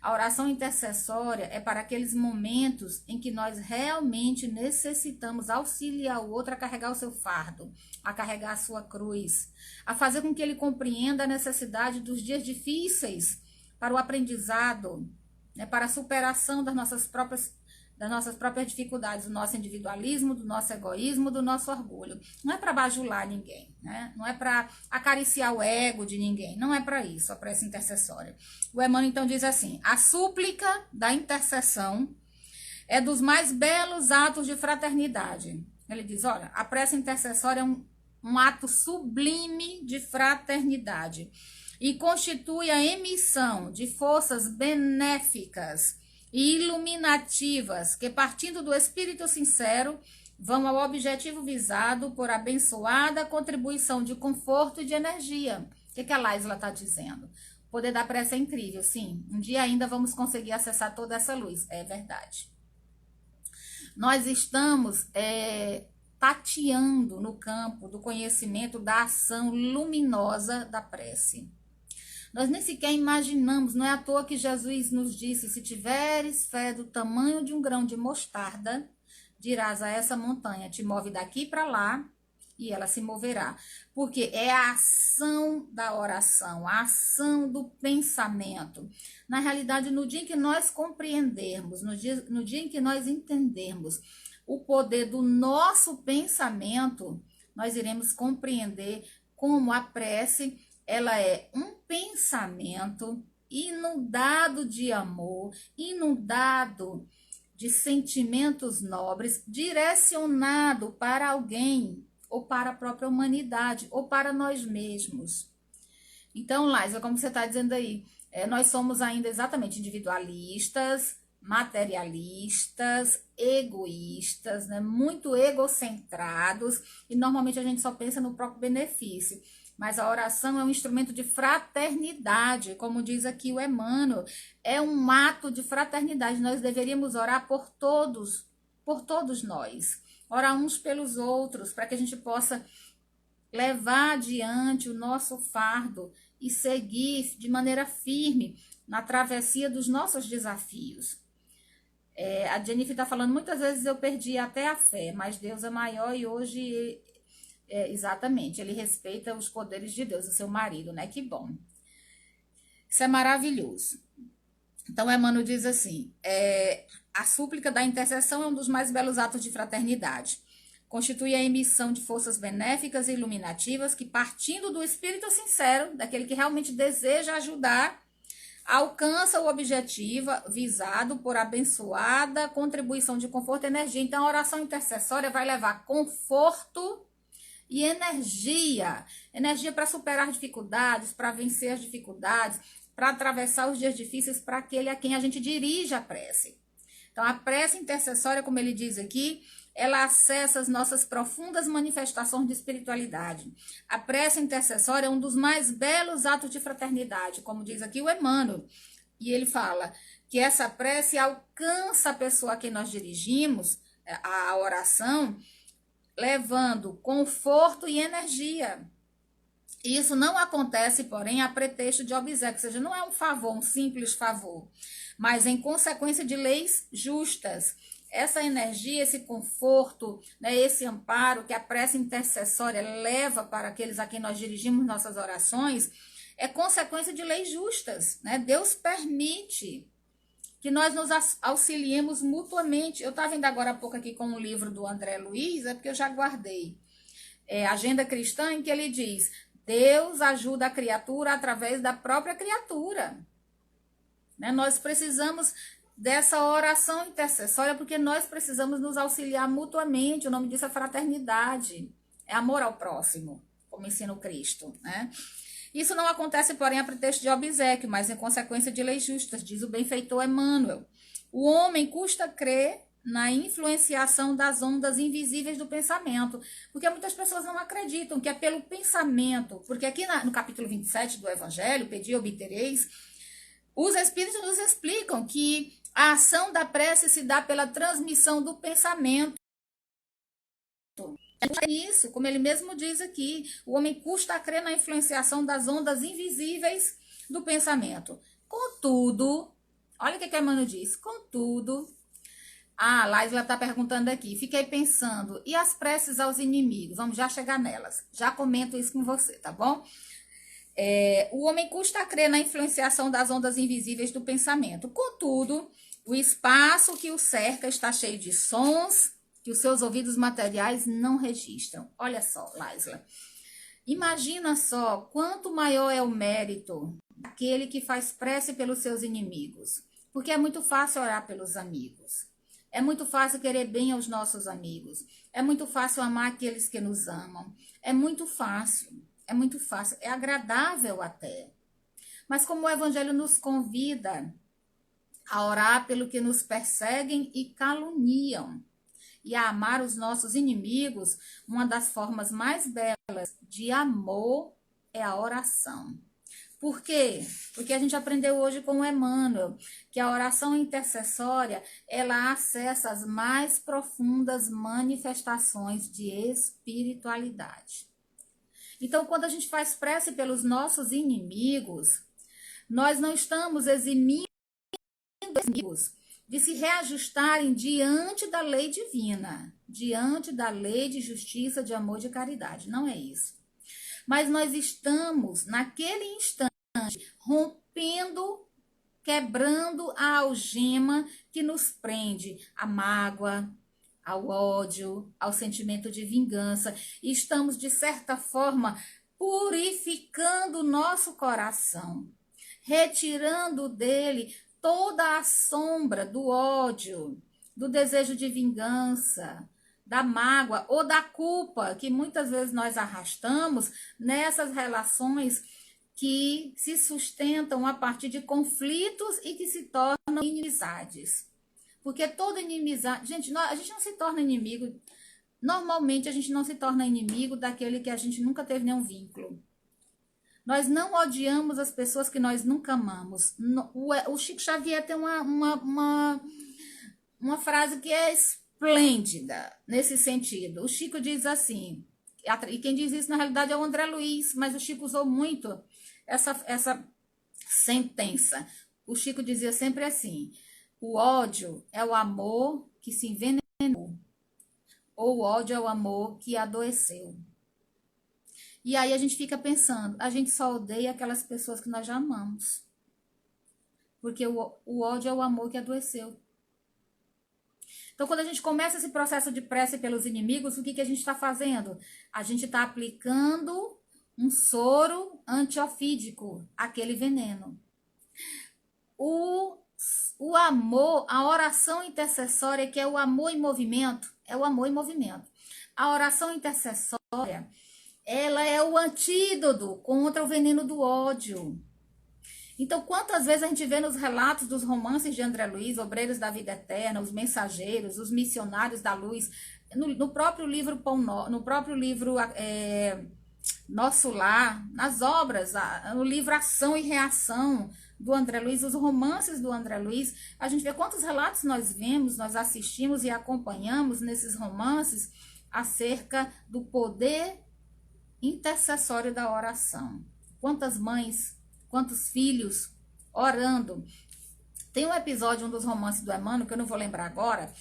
A oração intercessória é para aqueles momentos em que nós realmente necessitamos auxiliar o outro a carregar o seu fardo, a carregar a sua cruz, a fazer com que ele compreenda a necessidade dos dias difíceis para o aprendizado, né, para a superação das nossas próprias dificuldades, do nosso individualismo, do nosso egoísmo, do nosso orgulho. Não é para bajular ninguém, né? Não é para acariciar o ego de ninguém, não é para isso a prece intercessória. O Emmanuel então diz assim, a súplica da intercessão é dos mais belos atos de fraternidade. Ele diz, olha, a prece intercessória é um ato sublime de fraternidade e constitui a emissão de forças benéficas e iluminativas que, partindo do espírito sincero, vão ao objetivo visado por abençoada contribuição de conforto e de energia. O que a Laisla está dizendo? O poder da prece é incrível, sim. Um dia ainda vamos conseguir acessar toda essa luz. É verdade. Nós estamos tateando no campo do conhecimento da ação luminosa da prece. Nós nem sequer imaginamos, não é à toa que Jesus nos disse: se tiveres fé do tamanho de um grão de mostarda, dirás a essa montanha, te move daqui para lá, e ela se moverá. Porque é a ação da oração, a ação do pensamento. Na realidade, no dia em que nós compreendermos, no dia em que nós entendermos o poder do nosso pensamento, nós iremos compreender como a prece, ela é um pensamento inundado de amor, inundado de sentimentos nobres, direcionado para alguém, ou para a própria humanidade, ou para nós mesmos. Então, Laisa, como você está dizendo aí, nós somos ainda exatamente individualistas, materialistas, egoístas, né? Muito egocentrados, e normalmente a gente só pensa no próprio benefício. Mas a oração é um instrumento de fraternidade, como diz aqui o Emmanuel, é um ato de fraternidade. Nós deveríamos orar por todos nós, orar uns pelos outros, para que a gente possa levar adiante o nosso fardo e seguir de maneira firme na travessia dos nossos desafios. A Jennifer está falando, muitas vezes eu perdi até a fé, mas Deus é maior e hoje, exatamente, ele respeita os poderes de Deus, o seu marido, né? Que bom. Isso é maravilhoso. Então, Emmanuel diz assim, a súplica da intercessão é um dos mais belos atos de fraternidade. Constitui a emissão de forças benéficas e iluminativas que, partindo do espírito sincero, daquele que realmente deseja ajudar, alcança o objetivo visado por abençoada contribuição de conforto e energia. Então, a oração intercessória vai levar conforto e energia. Energia para superar dificuldades, para vencer as dificuldades, para atravessar os dias difíceis para aquele a quem a gente dirige a prece. Então, a prece intercessória, como ele diz aqui, ela acessa as nossas profundas manifestações de espiritualidade. A prece intercessória é um dos mais belos atos de fraternidade, como diz aqui o Emmanuel. E ele fala que essa prece alcança a pessoa a quem nós dirigimos, a oração, levando conforto e energia. E isso não acontece, porém, a pretexto de obséquio, ou seja, não é um favor, um simples favor, mas em consequência de leis justas. Essa energia, esse conforto, né, esse amparo que a prece intercessória leva para aqueles a quem nós dirigimos nossas orações, é consequência de leis justas, né? Deus permite que nós nos auxiliemos mutuamente. Eu estava indo agora há pouco aqui com um livro do André Luiz, porque eu já guardei, Agenda Cristã, em que ele diz: Deus ajuda a criatura através da própria criatura. Né? Nós precisamos dessa oração intercessória, porque nós precisamos nos auxiliar mutuamente. O nome disso é fraternidade, é amor ao próximo, como ensina o Cristo, né? Isso não acontece, porém, a pretexto de obséquio, mas em consequência de leis justas, diz o benfeitor Emmanuel. O homem custa crer na influenciação das ondas invisíveis do pensamento, porque muitas pessoas não acreditam que é pelo pensamento, porque aqui no capítulo 27 do Evangelho, Pedi e obtereis, os Espíritos nos explicam que a ação da prece se dá pela transmissão do pensamento. É isso, como ele mesmo diz aqui, o homem custa a crer na influenciação das ondas invisíveis do pensamento. Contudo, olha o que Emmanuel diz, contudo, a Laisla está perguntando aqui, fiquei pensando, e as preces aos inimigos? Vamos já chegar nelas, já comento isso com você, tá bom? O homem custa a crer na influenciação das ondas invisíveis do pensamento. Contudo, o espaço que o cerca está cheio de sons que os seus ouvidos materiais não registram. Olha só, Laisla. Imagina só quanto maior é o mérito daquele que faz prece pelos seus inimigos. Porque é muito fácil orar pelos amigos. É muito fácil querer bem aos nossos amigos. É muito fácil amar aqueles que nos amam. É muito fácil. É muito fácil. É agradável até. Mas como o Evangelho nos convida a orar pelo que nos perseguem e caluniam, e a amar os nossos inimigos, uma das formas mais belas de amor é a oração. Por quê? Porque a gente aprendeu hoje com o Emmanuel que a oração intercessória, ela acessa as mais profundas manifestações de espiritualidade. Então, quando a gente faz prece pelos nossos inimigos, Nós não estamos eximindo os inimigos de se reajustarem diante da lei divina, diante da lei de justiça, de amor e de caridade. Não é isso. Mas nós estamos, naquele instante, rompendo, quebrando a algema que nos prende à mágoa, ao ódio, ao sentimento de vingança. E estamos, de certa forma, purificando o nosso coração, retirando dele toda a sombra do ódio, do desejo de vingança, da mágoa ou da culpa que muitas vezes nós arrastamos nessas relações que se sustentam a partir de conflitos e que se tornam inimizades. Porque toda inimizade... Gente, a gente não se torna inimigo... Normalmente, a gente não se torna inimigo daquele que a gente nunca teve nenhum vínculo. Nós não odiamos as pessoas que nós nunca amamos. O Chico Xavier tem uma frase que é esplêndida nesse sentido. O Chico diz assim, e quem diz isso na realidade é o André Luiz, mas o Chico usou muito essa sentença. O Chico dizia sempre assim: o ódio é o amor que se envenenou, ou o ódio é o amor que adoeceu. E aí a gente fica pensando, a gente só odeia aquelas pessoas que nós já amamos. Porque o ódio é o amor que adoeceu. Então, quando a gente começa esse processo de prece pelos inimigos, o que a gente está fazendo? A gente está aplicando um soro antiofídico, aquele veneno. O amor, a oração intercessória, que é o amor em movimento, é o amor em movimento. A oração intercessória, ela é o antídoto contra o veneno do ódio. Então, quantas vezes a gente vê nos relatos dos romances de André Luiz, Obreiros da Vida Eterna, Os Mensageiros, Os Missionários da Luz, no próprio livro Nosso Lar, nas obras, no livro Ação e Reação do André Luiz, os romances do André Luiz, a gente vê quantos relatos nós vemos, nós assistimos e acompanhamos nesses romances acerca do poder intercessório da oração. Quantas mães, quantos filhos orando. Tem um episódio, um dos romances do Emmanuel, que eu não vou lembrar agora,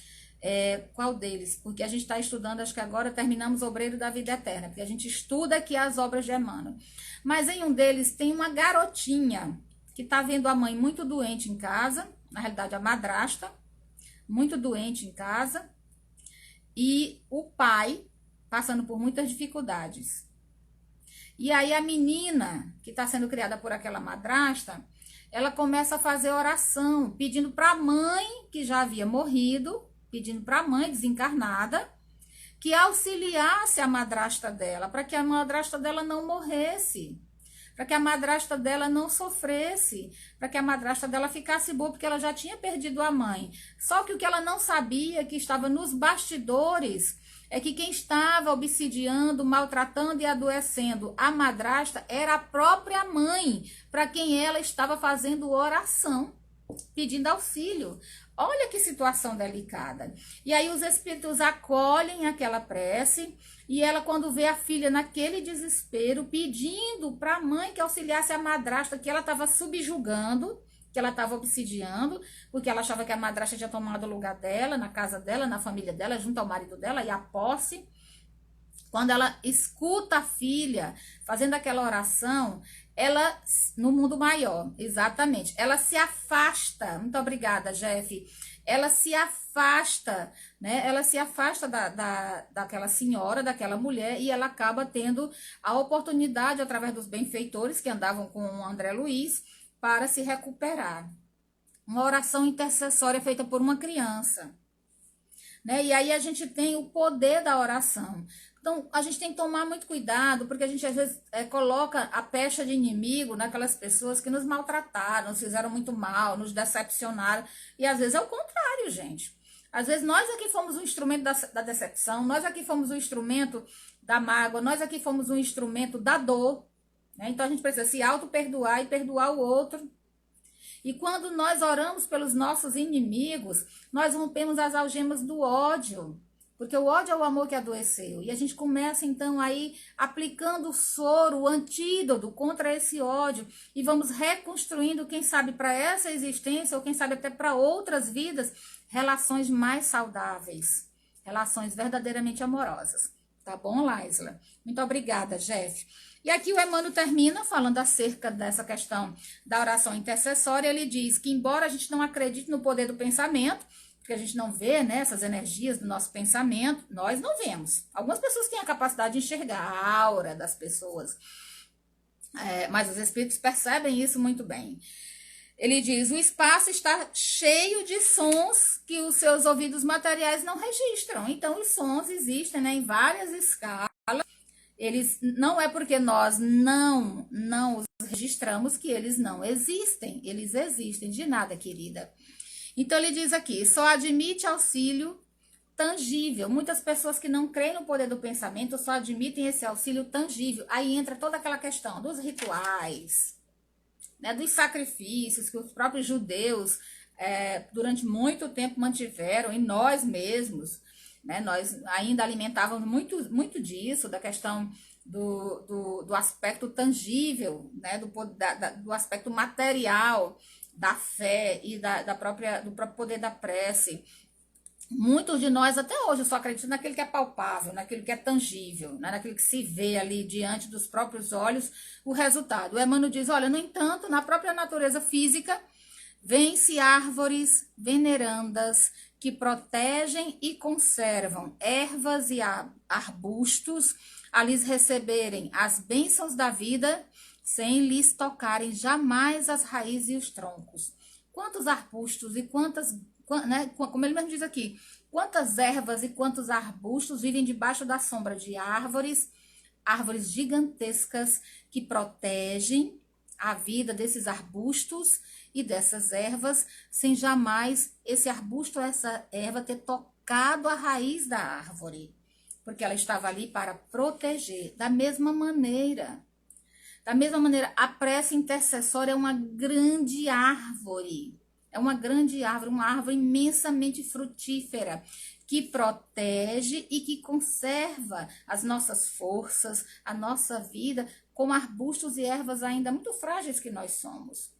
qual deles, porque a gente está estudando, acho que agora terminamos o Obreiro da Vida Eterna, porque a gente estuda aqui as obras de Emmanuel. Mas em um deles tem uma garotinha que está vendo a mãe muito doente em casa, na realidade a madrasta, muito doente em casa, e o pai passando por muitas dificuldades. E aí a menina, que está sendo criada por aquela madrasta, ela começa a fazer oração, pedindo para a mãe, que já havia morrido, pedindo para a mãe desencarnada, que auxiliasse a madrasta dela, para que a madrasta dela não morresse, para que a madrasta dela não sofresse, para que a madrasta dela ficasse boa, porque ela já tinha perdido a mãe. Só que o que ela não sabia, que estava nos bastidores, é que quem estava obsidiando, maltratando e adoecendo a madrasta era a própria mãe, para quem ela estava fazendo oração, pedindo auxílio. Olha que situação delicada. E aí os espíritos acolhem aquela prece, e ela, quando vê a filha naquele desespero, pedindo para a mãe que auxiliasse a madrasta, que ela estava subjugando, que ela estava obsidiando, porque ela achava que a madrasta tinha tomado o lugar dela, na casa dela, na família dela, junto ao marido dela, e a posse. Quando ela escuta a filha fazendo aquela oração, ela, no mundo maior, exatamente, ela se afasta, muito obrigada, Jeff, ela se afasta, né, ela se afasta daquela senhora, daquela mulher, e ela acaba tendo a oportunidade, através dos benfeitores que andavam com o André Luiz, para se recuperar. Uma oração intercessória feita por uma criança, né? E aí a gente tem o poder da oração. Então, a gente tem que tomar muito cuidado, porque a gente às vezes coloca a pecha de inimigo naquelas pessoas que nos maltrataram, nos fizeram muito mal, nos decepcionaram, e às vezes é o contrário, gente. Às vezes nós aqui fomos um instrumento da decepção, nós aqui fomos um instrumento da mágoa, nós aqui fomos um instrumento da dor, né? Então a gente precisa se auto-perdoar e perdoar o outro. E quando nós oramos pelos nossos inimigos, nós rompemos as algemas do ódio, Porque o ódio é o amor que adoeceu. E a gente começa, então, aí aplicando o soro, o antídoto contra esse ódio. E vamos reconstruindo, quem sabe, para essa existência, ou quem sabe até para outras vidas, relações mais saudáveis. Relações verdadeiramente amorosas. Tá bom, Laisla? Muito obrigada, Jeff. E aqui o Emmanuel termina falando acerca dessa questão da oração intercessória. Ele diz que, embora a gente não acredite no poder do pensamento, porque a gente não vê, né, essas energias do nosso pensamento, nós não vemos. Algumas pessoas têm a capacidade de enxergar a aura das pessoas, mas os espíritos percebem isso muito bem. Ele diz, o espaço está cheio de sons que os seus ouvidos materiais não registram. Então, os sons existem, né, em várias escalas. Eles não é porque nós não os registramos que eles não existem. Eles existem, de nada, querida. Então, ele diz aqui, só admite auxílio tangível. Muitas pessoas que não creem no poder do pensamento só admitem esse auxílio tangível. Aí entra toda aquela questão dos rituais, né, dos sacrifícios que os próprios judeus durante muito tempo mantiveram, e nós mesmos, né, nós ainda alimentávamos muito disso, da questão do aspecto tangível, né, do aspecto material da fé e do próprio poder da prece. Muitos de nós até hoje só acreditam naquilo que é palpável, naquilo que é tangível, né? Naquilo que se vê ali diante dos próprios olhos o resultado. O Emmanuel diz, olha, no entanto, na própria natureza física, vêm-se árvores venerandas que protegem e conservam ervas e arbustos a lhes receberem as bênçãos da vida sem lhes tocarem jamais as raízes e os troncos. Quantos arbustos e quantas, né, como ele mesmo diz aqui, quantas ervas e quantos arbustos vivem debaixo da sombra de árvores gigantescas que protegem a vida desses arbustos e dessas ervas, sem jamais esse arbusto ou essa erva ter tocado a raiz da árvore, porque ela estava ali para proteger. Da mesma maneira, a prece intercessória é uma grande árvore. É uma grande árvore, uma árvore imensamente frutífera, que protege e que conserva as nossas forças, a nossa vida, como arbustos e ervas ainda muito frágeis que nós somos.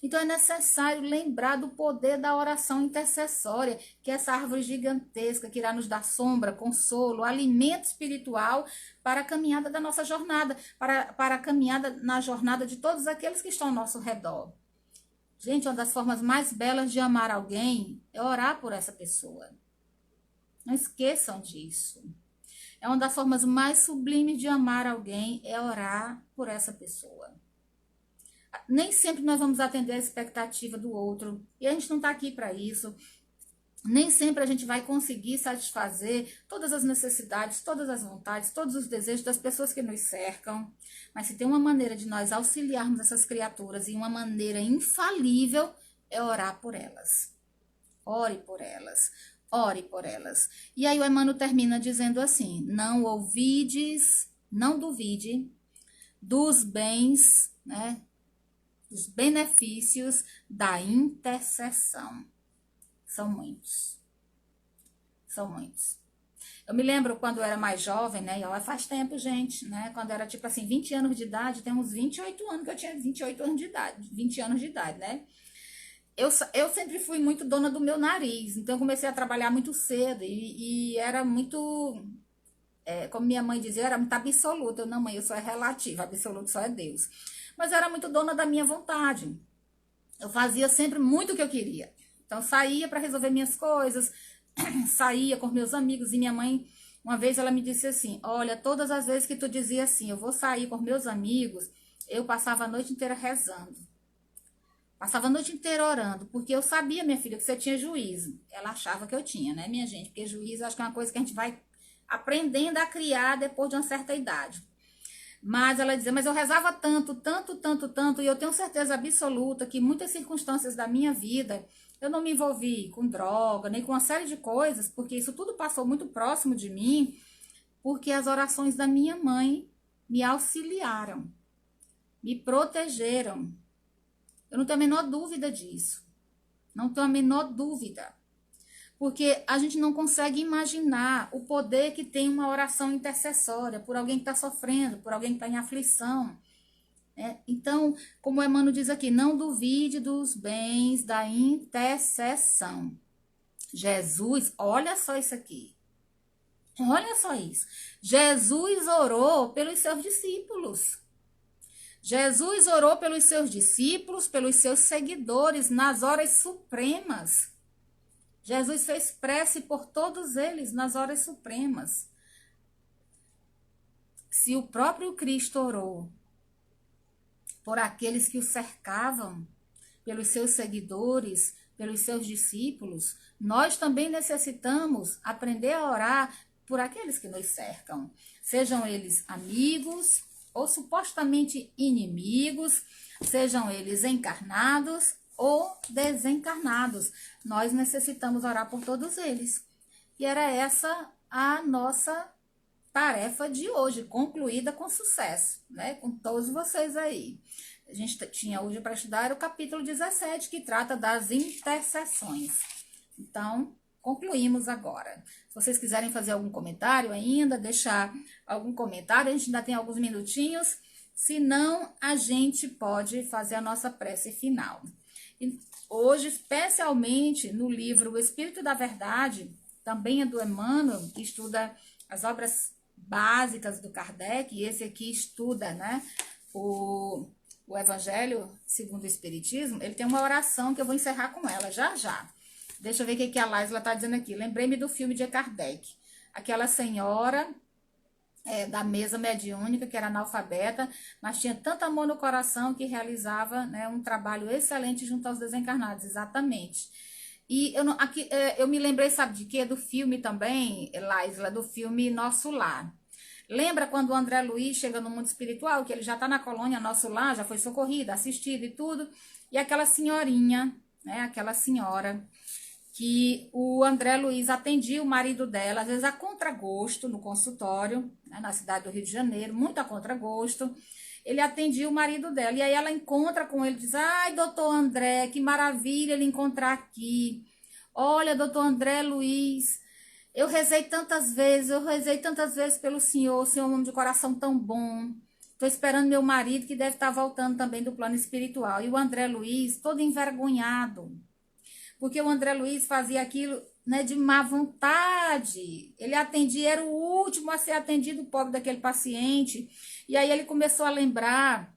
Então, é necessário lembrar do poder da oração intercessória, que é essa árvore gigantesca que irá nos dar sombra, consolo, alimento espiritual para a caminhada da nossa jornada, para a caminhada na jornada de todos aqueles que estão ao nosso redor. Gente, uma das formas mais belas de amar alguém é orar por essa pessoa. Não esqueçam disso. É uma das formas mais sublimes de amar alguém é orar por essa pessoa. Nem sempre nós vamos atender a expectativa do outro, e a gente não está aqui para isso. Nem sempre a gente vai conseguir satisfazer todas as necessidades, todas as vontades, todos os desejos das pessoas que nos cercam. Mas se tem uma maneira de nós auxiliarmos essas criaturas, e uma maneira infalível, é orar por elas. Ore por elas. Ore por elas. E aí o Emmanuel termina dizendo assim, não duvide dos bens, né, dos benefícios da intercessão. São muitos. São muitos. Eu me lembro quando eu era mais jovem, né? E faz tempo, gente, né? Quando eu era tipo assim, 20 anos de idade, tem uns 28 anos que eu tinha 28 anos de idade, 20 anos de idade, né? Eu sempre fui muito dona do meu nariz, então eu comecei a trabalhar muito cedo e era muito, como minha mãe dizia, eu era muito absoluta. Eu, não, mãe, eu sou relativa, absoluto só é Deus. Mas eu era muito dona da minha vontade. Eu fazia sempre muito o que eu queria. Então, saía para resolver minhas coisas, saía com meus amigos, e minha mãe, uma vez ela me disse assim, olha, todas as vezes que tu dizia assim, eu vou sair com meus amigos, eu passava a noite inteira rezando. Passava a noite inteira orando, porque eu sabia, minha filha, que você tinha juízo. Ela achava que eu tinha, né, minha gente? Porque juízo acho que é uma coisa que a gente vai aprendendo a criar depois de uma certa idade. Mas ela dizia, mas eu rezava tanto, e eu tenho certeza absoluta que muitas circunstâncias da minha vida, eu não me envolvi com droga, nem com uma série de coisas, porque isso tudo passou muito próximo de mim, porque as orações da minha mãe me auxiliaram, me protegeram. Eu não tenho a menor dúvida disso. Não tenho a menor dúvida. Porque a gente não consegue imaginar o poder que tem uma oração intercessória por alguém que está sofrendo, por alguém que está em aflição. Então, como o Emmanuel diz aqui, não duvide dos bens da intercessão. Jesus, olha só isso aqui. Olha só isso. Jesus orou pelos seus discípulos. Jesus orou pelos seus discípulos, pelos seus seguidores, nas horas supremas. Jesus fez prece por todos eles nas horas supremas. Se o próprio Cristo orou por aqueles que o cercavam, pelos seus seguidores, pelos seus discípulos, nós também necessitamos aprender a orar por aqueles que nos cercam, sejam eles amigos ou supostamente inimigos, sejam eles encarnados ou desencarnados. Nós necessitamos orar por todos eles. E era essa a nossa tarefa de hoje, concluída com sucesso, né? Com todos vocês aí. A gente tinha hoje para estudar o capítulo 17, que trata das intercessões. Então, concluímos agora. Se vocês quiserem fazer algum comentário ainda, deixar algum comentário, a gente ainda tem alguns minutinhos. Se não, a gente pode fazer a nossa prece final. E hoje, especialmente no livro O Espírito da Verdade, também é do Emmanuel, que estuda as obras básicas do Kardec, e esse aqui estuda, né, o Evangelho segundo o Espiritismo. Ele tem uma oração que eu vou encerrar com ela já. Deixa eu ver o que a Laisla está dizendo aqui. Lembrei-me do filme de Kardec. Aquela senhora da mesa mediúnica, que era analfabeta, mas tinha tanto amor no coração que realizava, né, um trabalho excelente junto aos desencarnados, exatamente. E eu me lembrei, sabe de quê? Do filme também, Laisla, do filme Nosso Lar. Lembra quando o André Luiz chega no mundo espiritual, que ele já está na colônia Nosso Lar, já foi socorrido, assistido e tudo, e aquela senhorinha, né, aquela senhora que o André Luiz atendia o marido dela, às vezes a contragosto, no consultório, né, na cidade do Rio de Janeiro, muito a contragosto. Ele atendia o marido dela, e aí ela encontra com ele, diz: ai, doutor André, que maravilha ele encontrar aqui. Olha, doutor André Luiz, eu rezei tantas vezes pelo senhor é um homem de coração tão bom. Estou esperando meu marido, que deve estar voltando também do plano espiritual. E o André Luiz, todo envergonhado, porque o André Luiz fazia aquilo, né, de má vontade. Ele atendia, era o último a ser atendido, o pobre daquele paciente. E aí ele começou a lembrar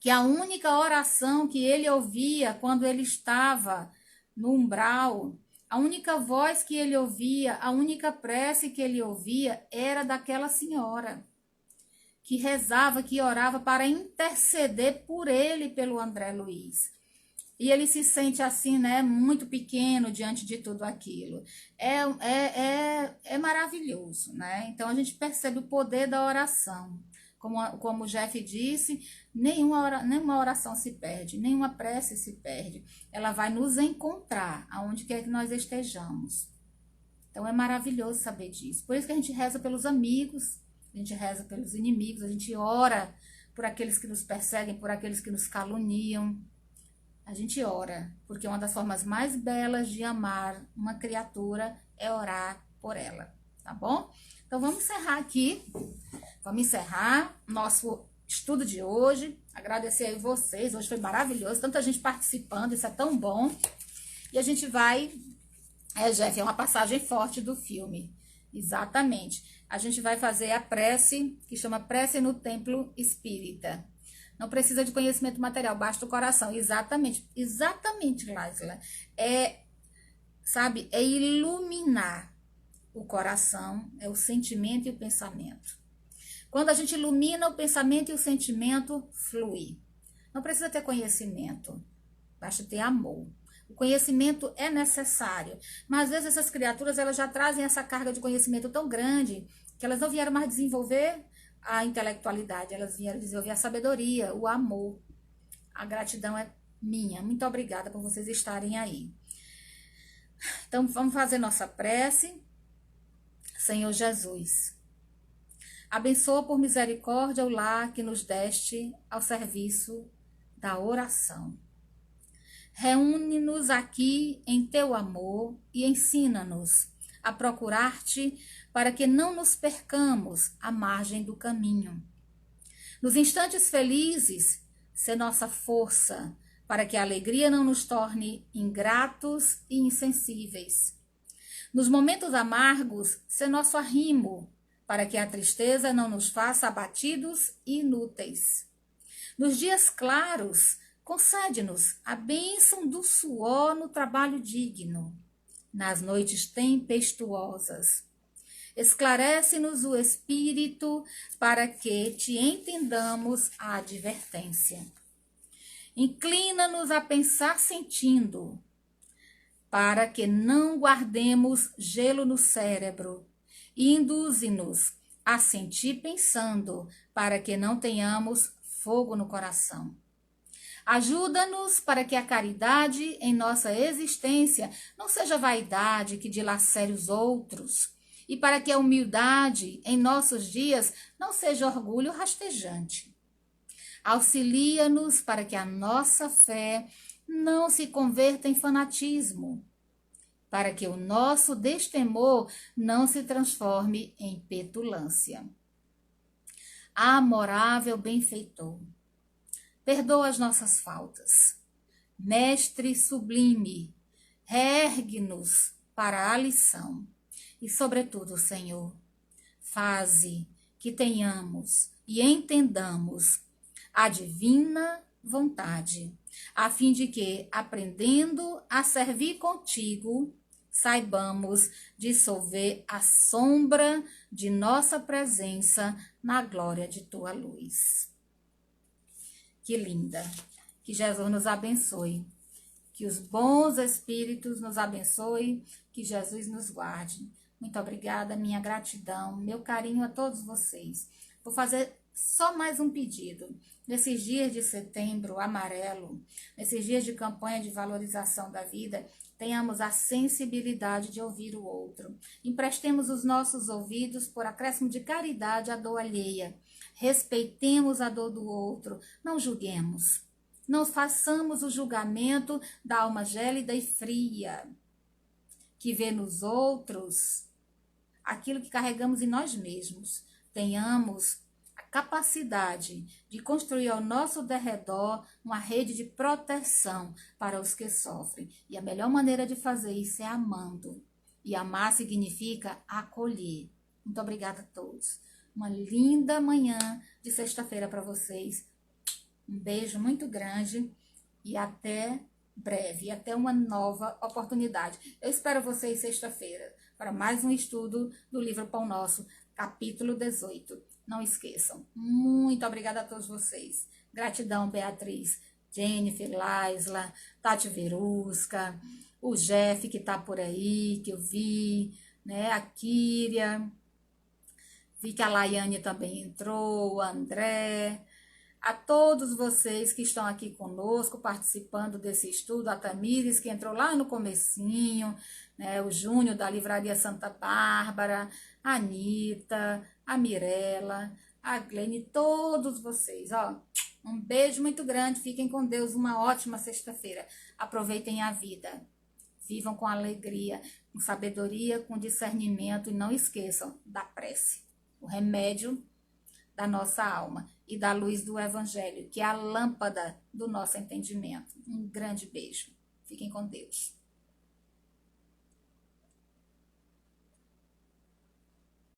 que a única oração que ele ouvia quando ele estava no umbral, a única voz que ele ouvia, a única prece que ele ouvia era daquela senhora, que rezava, que orava para interceder por ele, pelo André Luiz. E ele se sente assim, né, muito pequeno diante de tudo aquilo. É maravilhoso, né? Então a gente percebe o poder da oração. Como o Jeff disse, nenhuma oração se perde, nenhuma prece se perde. Ela vai nos encontrar aonde quer que nós estejamos. Então é maravilhoso saber disso. Por isso que a gente reza pelos amigos, a gente reza pelos inimigos, a gente ora por aqueles que nos perseguem, por aqueles que nos caluniam. A gente ora, porque uma das formas mais belas de amar uma criatura é orar por ela, tá bom? Então vamos encerrar aqui, vamos encerrar nosso estudo de hoje. Agradecer aí vocês, hoje foi maravilhoso, tanta gente participando, isso é tão bom. E a gente vai, Jeff, é uma passagem forte do filme, exatamente. A gente vai fazer a prece, que chama Prece no Templo Espírita. Não precisa de conhecimento material, basta o coração. Exatamente, Laisla. É iluminar o coração, é o sentimento e o pensamento. Quando a gente ilumina o pensamento e o sentimento, flui. Não precisa ter conhecimento, basta ter amor. O conhecimento é necessário, mas às vezes essas criaturas elas já trazem essa carga de conhecimento tão grande que elas não vieram mais desenvolver a intelectualidade, elas vieram desenvolver a sabedoria, o amor. A gratidão é minha. Muito obrigada por vocês estarem aí. Então, vamos fazer nossa prece. Senhor Jesus, abençoa por misericórdia o lar que nos deste ao serviço da oração. Reúne-nos aqui em teu amor e ensina-nos a procurar-te para que não nos percamos à margem do caminho. Nos instantes felizes, sê nossa força para que a alegria não nos torne ingratos e insensíveis. Nos momentos amargos, sê nosso arrimo para que a tristeza não nos faça abatidos e inúteis. Nos dias claros, concede-nos a bênção do suor no trabalho digno. Nas noites tempestuosas, esclarece-nos o espírito para que te entendamos a advertência. Inclina-nos a pensar sentindo, para que não guardemos gelo no cérebro. Induze-nos a sentir pensando, para que não tenhamos fogo no coração. Ajuda-nos para que a caridade em nossa existência não seja vaidade que dilacere os outros, e para que a humildade em nossos dias não seja orgulho rastejante. Auxilia-nos para que a nossa fé não se converta em fanatismo, para que o nosso destemor não se transforme em petulância. Amorável benfeitor, perdoa as nossas faltas. Mestre sublime, reergue-nos para a lição. E, sobretudo, Senhor, faze que tenhamos e entendamos a divina vontade, a fim de que, aprendendo a servir contigo, saibamos dissolver a sombra de nossa presença na glória de tua luz. Que linda! Que Jesus nos abençoe, que os bons espíritos nos abençoem, que Jesus nos guarde. Muito obrigada, minha gratidão, meu carinho a todos vocês. Vou fazer só mais um pedido. Nesses dias de setembro amarelo, nesses dias de campanha de valorização da vida, tenhamos a sensibilidade de ouvir o outro. Emprestemos os nossos ouvidos por acréscimo de caridade à dor alheia. Respeitemos a dor do outro, não julguemos. Não façamos o julgamento da alma gélida e fria, que vê nos outros aquilo que carregamos em nós mesmos. Tenhamos a capacidade de construir ao nosso derredor uma rede de proteção para os que sofrem. E a melhor maneira de fazer isso é amando. E amar significa acolher. Muito obrigada a todos. Uma linda manhã de sexta-feira para vocês. Um beijo muito grande e até breve, até uma nova oportunidade. Eu espero vocês sexta-feira para mais um estudo do livro Pão Nosso, capítulo 18. Não esqueçam. Muito obrigada a todos vocês. Gratidão, Beatriz, Jennifer, Laisla, Tati Verusca, o Jeff que tá por aí, que eu vi, né? A Kíria, vi que a Laiane também entrou, o André. A todos vocês que estão aqui conosco, participando desse estudo, a Tamires, que entrou lá no comecinho, né, o Júnior da Livraria Santa Bárbara, a Anitta, a Mirella, a Glene, todos vocês, ó. Um beijo muito grande, fiquem com Deus, uma ótima sexta-feira. Aproveitem a vida, vivam com alegria, com sabedoria, com discernimento e não esqueçam da prece, o remédio da nossa alma e da luz do Evangelho, que é a lâmpada do nosso entendimento. Um grande beijo. Fiquem com Deus.